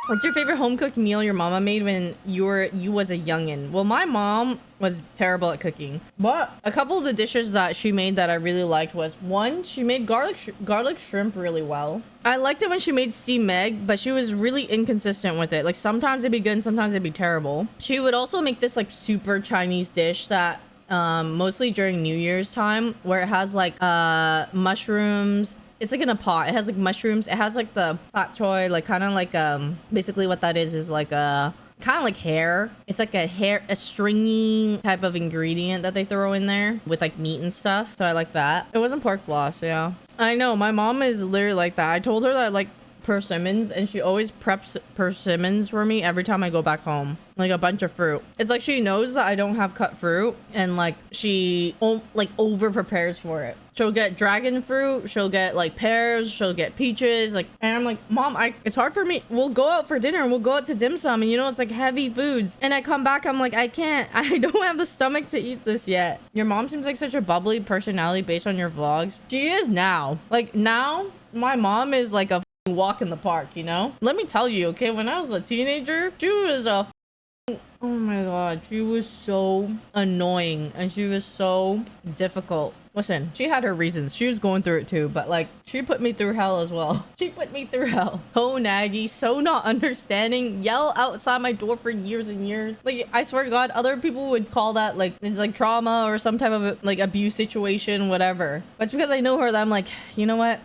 What's your favorite home cooked meal your mama made when you was a youngin? Well, my mom was terrible at cooking, but a couple of the dishes that she made that I really liked was, one, she made garlic shrimp really well. I liked it when she made steamed egg, but she was really inconsistent with it. Like sometimes it'd be good and sometimes it'd be terrible. She would also make this like super Chinese dish that mostly during New Year's time, where it has like mushrooms. It's like in a pot. It has like mushrooms. It has like the fat choy, like kind of like basically what that is like a kind of like hair. It's like a stringy type of ingredient that they throw in there with like meat and stuff. So I like that. It wasn't pork floss, yeah. I know, my mom is literally like that. I told her that I like persimmons, and she always preps persimmons for me every time I go back home, like a bunch of fruit. It's like she knows that I don't have cut fruit, and like she like over prepares for it. She'll get dragon fruit, she'll get like pears, she'll get peaches, like, and I'm like, Mom, it's hard for me. We'll go out for dinner and we'll go out to dim sum, and you know, it's like heavy foods, and I come back, I'm like, I don't have the stomach to eat this yet. Your mom seems like such a bubbly personality based on your vlogs. She is now. Like now my mom is like a walk in the park, you know? Let me tell you, okay, when I was a teenager, she was a oh my god, she was so annoying and she was so difficult. Listen, she had her reasons. She was going through it too, but like, she put me through hell as well. She put me through hell. So naggy, so not understanding, yell outside my door for years and years. Like, I swear to God, other people would call that like, it's like trauma or some type of like abuse situation, whatever. But it's because I know her that I'm like, you know what?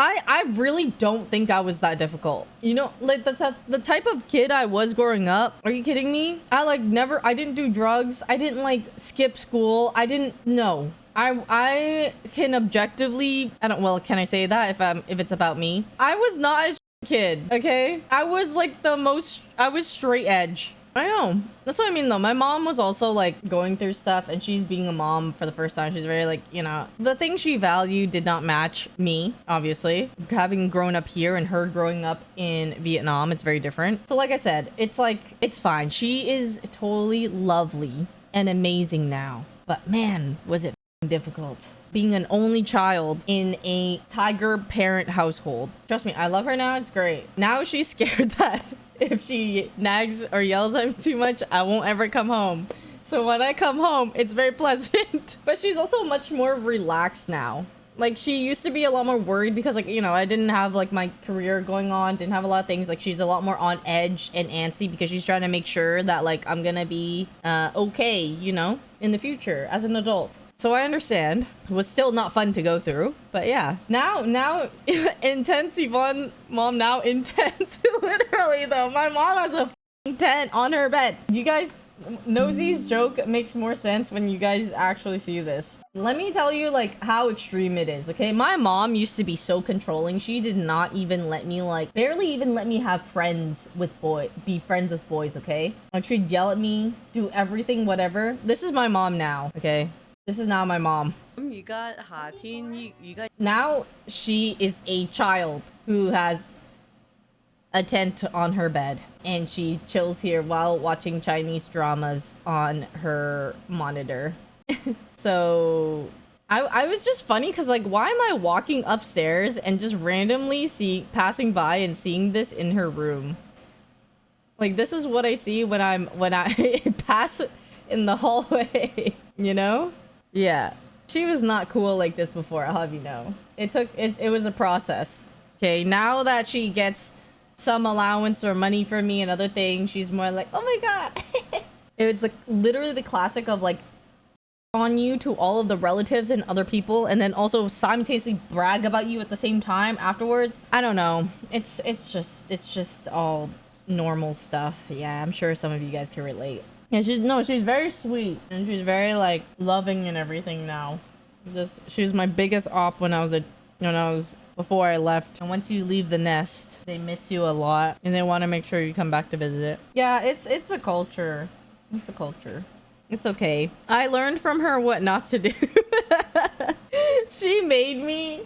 I really don't think I was that difficult. You know, like the type of kid I was growing up. Are you kidding me? I didn't do drugs. I didn't like skip school. No. I can objectively, can I say that if it's about me? I was not a kid, okay? I was like I was straight edge. I know. That's what I mean though. My mom was also like going through stuff, and she's being a mom for the first time. She's very like, you know, the things she valued did not match me, obviously. Having grown up here and her growing up in Vietnam, it's very different. So like I said, it's like, it's fine. She is totally lovely and amazing now. But man, was it difficult being an only child in a tiger parent household. Trust me, I love her now. It's great. Now she's scared that if she nags or yells at me too much, I won't ever come home. So when I come home, it's very pleasant. But she's also much more relaxed now. Like, she used to be a lot more worried because, like, you know, I didn't have like my career going on, didn't have a lot of things. Like, she's a lot more on edge and antsy because she's trying to make sure that like I'm gonna be okay, you know, in the future as an adult. So I understand. It was still not fun to go through, but yeah. Now, intense Yvonne, mom now intense. Literally though, my mom has a f***ing tent on her bed. You guys, Nosy's joke makes more sense when you guys actually see this. Let me tell you like how extreme it is, okay? My mom used to be so controlling. She did not even let me barely even let me have be friends with boys, okay? Like, she'd yell at me, do everything, whatever. This is my mom now, okay? This is now my mom. Now she is a child who has a tent on her bed, and she chills here while watching Chinese dramas on her monitor. So I was just funny because like, why am I walking upstairs and just randomly passing by and seeing this in her room? Like, this is what I see when I pass in the hallway, you know? Yeah, she was not cool like this before, I'll have you know. It was a process. Okay, now that she gets some allowance or money from me and other things, she's more like, oh my god. It was like literally the classic of like on you to all of the relatives and other people, and then also simultaneously brag about you at the same time afterwards. I don't know. It's just all normal stuff. Yeah, I'm sure some of you guys can relate. Yeah, she's very sweet, and she's very like loving and everything now. She was my biggest op before I left. And once you leave the nest, they miss you a lot, and they want to make sure you come back to visit. Yeah, it's a culture. It's a culture. It's okay. I learned from her what not to do. She made me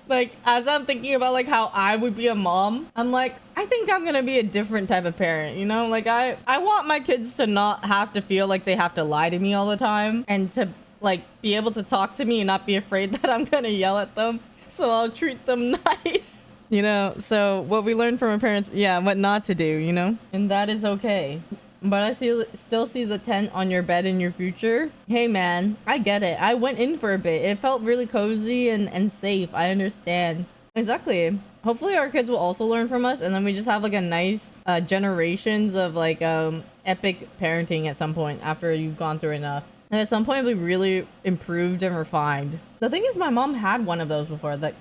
like, as I'm thinking about like how I would be a mom, I'm like, I think I'm gonna be a different type of parent, you know? Like, I want my kids to not have to feel like they have to lie to me all the time, and to like be able to talk to me and not be afraid that I'm gonna yell at them. So I'll treat them nice. You know, so what we learned from our parents, yeah, what not to do, you know? And that is okay. But still see the tent on your bed in your future. Hey man, I get it. I went in for a bit. It felt really cozy and safe. I understand. Exactly. Hopefully our kids will also learn from us, and then we just have like a nice generations of like epic parenting at some point after you've gone through enough. And at some point it'll be really improved and refined. The thing is, my mom had one of those before, the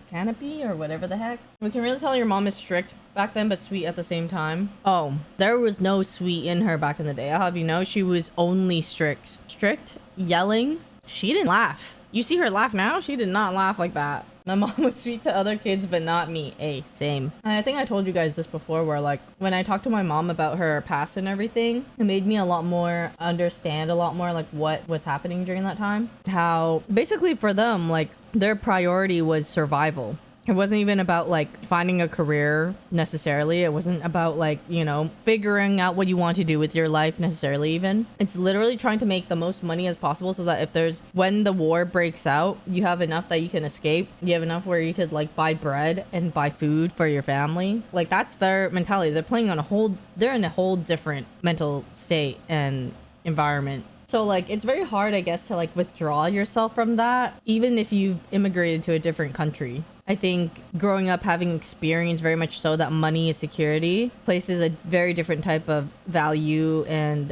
canopy or whatever the heck. We can really tell your mom is strict back then, but sweet at the same time. Oh, there was no sweet in her back in the day. I'll have you know, she was only strict. Strict, yelling. She didn't laugh. You see her laugh now? She did not laugh like that. My mom was sweet to other kids, but not me. Hey, same. And I think I told you guys this before, where like when I talked to my mom about her past and everything, it made me a lot more understand a lot more like what was happening during that time. How basically for them, like their priority was survival. It wasn't even about like finding a career necessarily. It wasn't about like, you know, figuring out what you want to do with your life necessarily even. It's literally trying to make the most money as possible so that if there's, when the war breaks out, you have enough that you can escape. You have enough where you could like buy bread and buy food for your family. Like that's their mentality. They're in a whole different mental state and environment. So like it's very hard, I guess, to like withdraw yourself from that, even if you've immigrated to a different country. I think growing up having experience very much so that money is security places a very different type of value and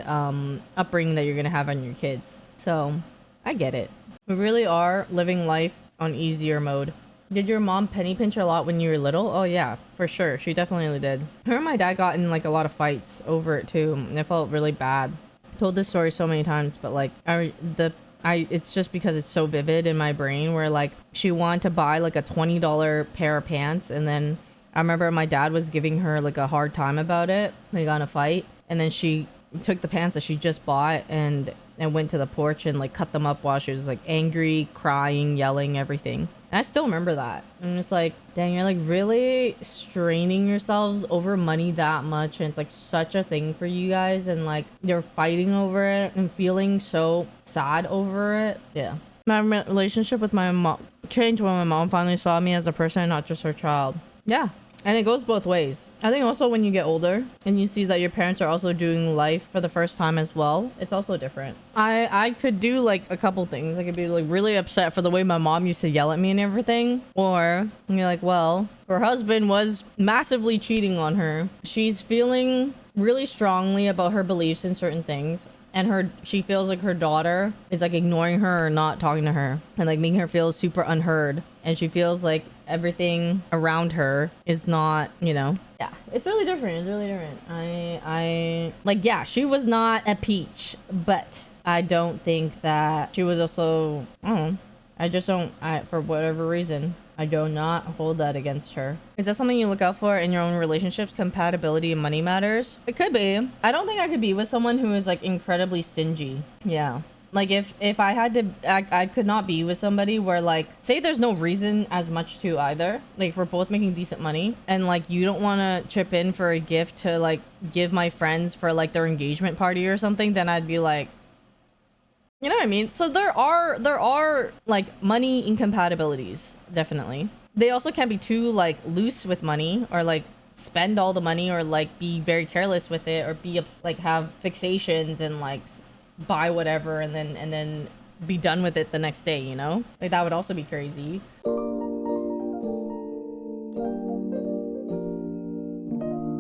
upbringing that you're gonna have on your kids. So I get it. We really are living life on easier mode. Did your mom penny pinch a lot when you were little? Oh yeah, for sure. She definitely did. Her and my dad got in like a lot of fights over it too, and it felt really bad. Told this story so many times, but like it's just because it's so vivid in my brain where like she wanted to buy like a $20 pair of pants, and then I remember my dad was giving her like a hard time about it. They got in a fight, and then she took the pants that she just bought and went to the porch and like cut them up while she was like angry, crying, yelling, everything. And I still remember that. I'm just like, dang, you're like really straining yourselves over money that much, and it's like such a thing for you guys, and like you're fighting over it and feeling so sad over it. Yeah. My relationship with my mom changed when my mom finally saw me as a person and not just her child. Yeah. And it goes both ways. I think also when you get older and you see that your parents are also doing life for the first time as well, it's also different. I could do like a couple things. I could be like really upset for the way my mom used to yell at me and everything. Or you're like, well, her husband was massively cheating on her. She's feeling really strongly about her beliefs in certain things. And she feels like her daughter is like ignoring her or not talking to her and like making her feel super unheard. And she feels like everything around her is not, you know. Yeah, it's really different. It's really different. I like, yeah, she was not a peach, but I don't think that she was also, I don't know. I just don't, for whatever reason, I do not hold that against her. Is that something you look out for in your own relationships? Compatibility and money matters? It could be. I don't think I could be with someone who is like incredibly stingy. Yeah. Like if I had to, I could not be with somebody where like, say there's no reason as much to either. Like if we're both making decent money and like you don't want to chip in for a gift to like give my friends for like their engagement party or something, then I'd be like, you know what I mean? So there are like money incompatibilities, definitely. They also can't be too like loose with money or like spend all the money or like be very careless with it or be like have fixations and like buy whatever and then be done with it the next day, you know? Like that would also be crazy.